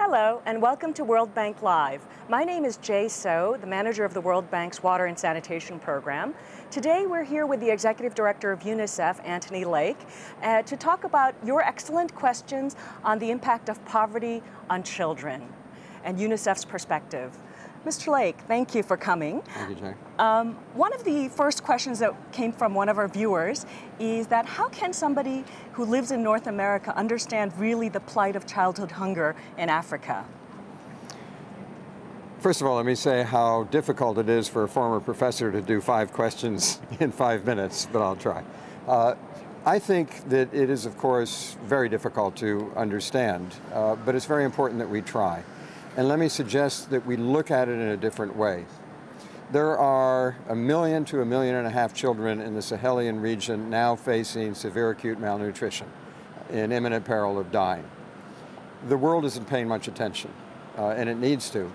Hello, and welcome to World Bank Live. My name is Jay So, the manager of the World Bank's Water and Sanitation Program. Today we're here with the Executive Director of UNICEF, Anthony Lake, to talk about your excellent questions on the impact of poverty on children and UNICEF's perspective. Mr. Lake, thank you for coming. Thank you, Jay. One of the first questions that came from one of our viewers is that how can somebody who lives in North America understand really the plight of childhood hunger in Africa? First of all, let me say how difficult it is for a former professor to do 5 questions in 5 minutes, but I'll try. I think that it is, of course, very difficult to understand, but it's very important that we try. And let me suggest that we look at it in a different way. There are 1 million to 1.5 million children in the Sahelian region now facing severe acute malnutrition, in imminent peril of dying. The world isn't paying much attention, and it needs to,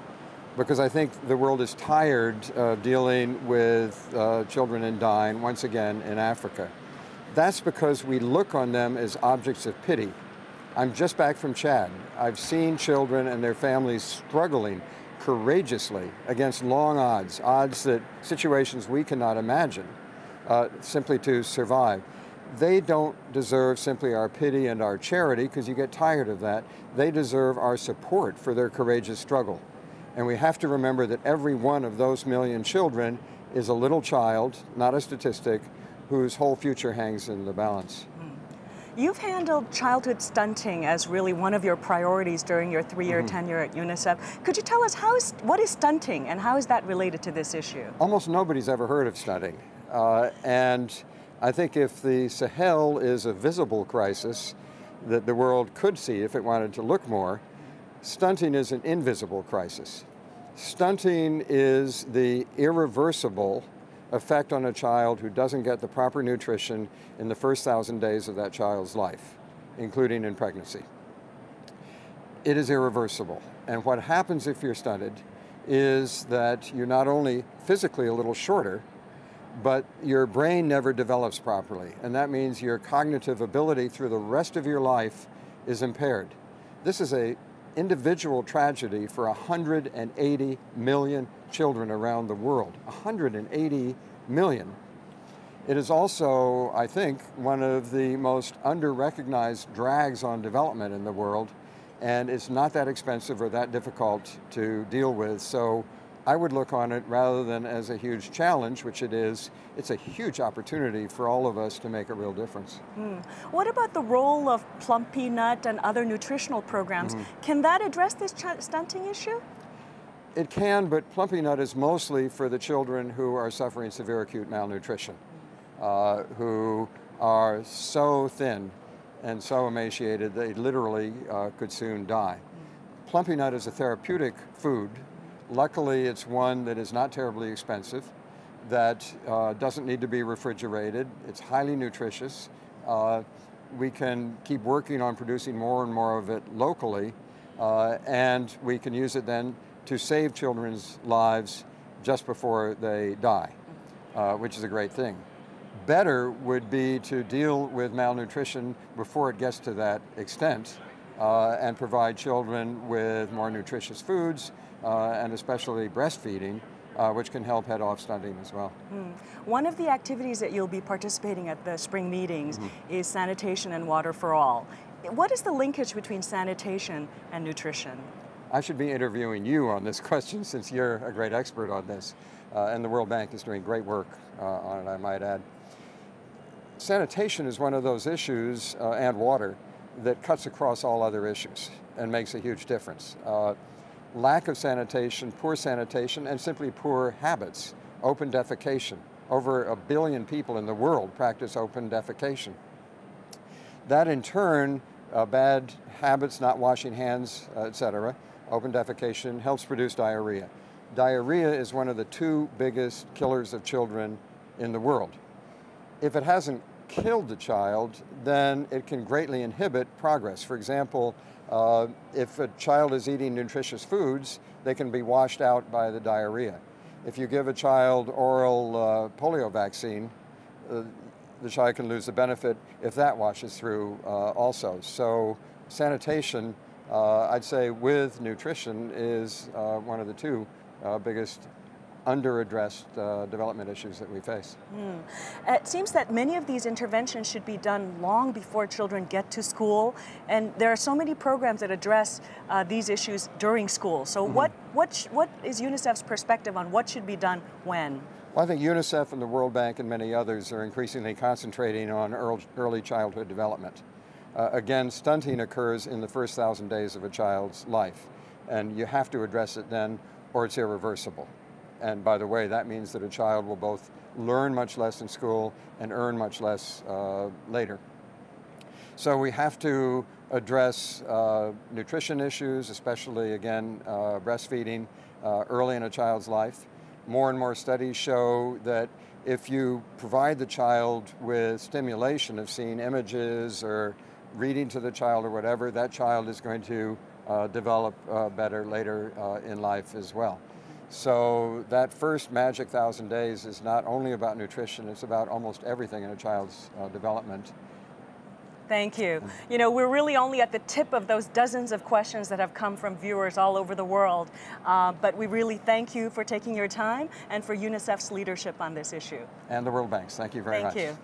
because I think the world is tired of dealing with children and dying once again in Africa. That's because we look on them as objects of pity. I'm just back from Chad. I've seen children and their families struggling courageously against long odds that situations we cannot imagine, simply to survive. They don't deserve simply our pity and our charity, because you get tired of that. They deserve our support for their courageous struggle. And we have to remember that every one of those 1 million children is a little child, not a statistic, whose whole future hangs in the balance. You've handled childhood stunting as really one of your priorities during your 3-year tenure at UNICEF. Could you tell us what is stunting and how is that related to this issue? Almost nobody's ever heard of stunting. And I think if the Sahel is a visible crisis that the world could see if it wanted to look more, stunting is an invisible crisis. Stunting is the irreversible effect on a child who doesn't get the proper nutrition in the first 1,000 days of that child's life, including in pregnancy. It is irreversible. And what happens if you're stunted is that you're not only physically a little shorter, but your brain never develops properly. And that means your cognitive ability through the rest of your life is impaired. This is an individual tragedy for 180 million children around the world. 180 million. It is also, I think, one of the most under-recognized drags on development in the world, and it's not that expensive or that difficult to deal with. So I would look on it rather than as a huge challenge, which it is. It's a huge opportunity for all of us to make a real difference. What about the role of plumpy nut and other nutritional programs? Can that address this stunting issue? It can, but plumpy nut is mostly for the children who are suffering severe acute malnutrition, who are so thin and so emaciated they literally could soon die. Plumpy nut is a therapeutic food. Luckily, it's one that is not terribly expensive, that doesn't need to be refrigerated. It's highly nutritious. We can keep working on producing more and more of it locally, and we can use it then to save children's lives just before they die, which is a great thing. Better would be to deal with malnutrition before it gets to that extent and provide children with more nutritious foods, and especially breastfeeding, which can help head off stunting as well. One of the activities that you'll be participating at the spring meetings is sanitation and water for all. What is the linkage between sanitation and nutrition? I should be interviewing you on this question since you're a great expert on this, and the World Bank is doing great work on it, I might add. Sanitation is one of those issues, and water, that cuts across all other issues and makes a huge difference. Lack of sanitation, poor sanitation, and simply poor habits, open defecation. Over 1 billion people in the world practice open defecation. That in turn, bad habits, not washing hands, etc., open defecation helps produce diarrhea. Diarrhea is one of the 2 biggest killers of children in the world. If it hasn't killed the child, then it can greatly inhibit progress. For example, if a child is eating nutritious foods, they can be washed out by the diarrhea. If you give a child oral polio vaccine, the child can lose the benefit if that washes through also. So sanitation I'd say with nutrition is one of the two biggest under-addressed development issues that we face. It seems that many of these interventions should be done long before children get to school, and there are so many programs that address these issues during school. So what is UNICEF's perspective on what should be done when? Well, I think UNICEF and the World Bank and many others are increasingly concentrating on early childhood development. Again, stunting occurs in the first 1,000 days of a child's life, and you have to address it then or it's irreversible. And by the way, that means that a child will both learn much less in school and earn much less later. So we have to address nutrition issues, especially, again, breastfeeding early in a child's life. More and more studies show that if you provide the child with stimulation of seeing images or reading to the child or whatever, that child is going to develop better later in life as well. So that first magic 1,000 days is not only about nutrition, it's about almost everything in a child's development. Thank you. You know, we're really only at the tip of those dozens of questions that have come from viewers all over the world. But we really thank you for taking your time and for UNICEF's leadership on this issue. And the World Bank's. Thank you very much. Thank you.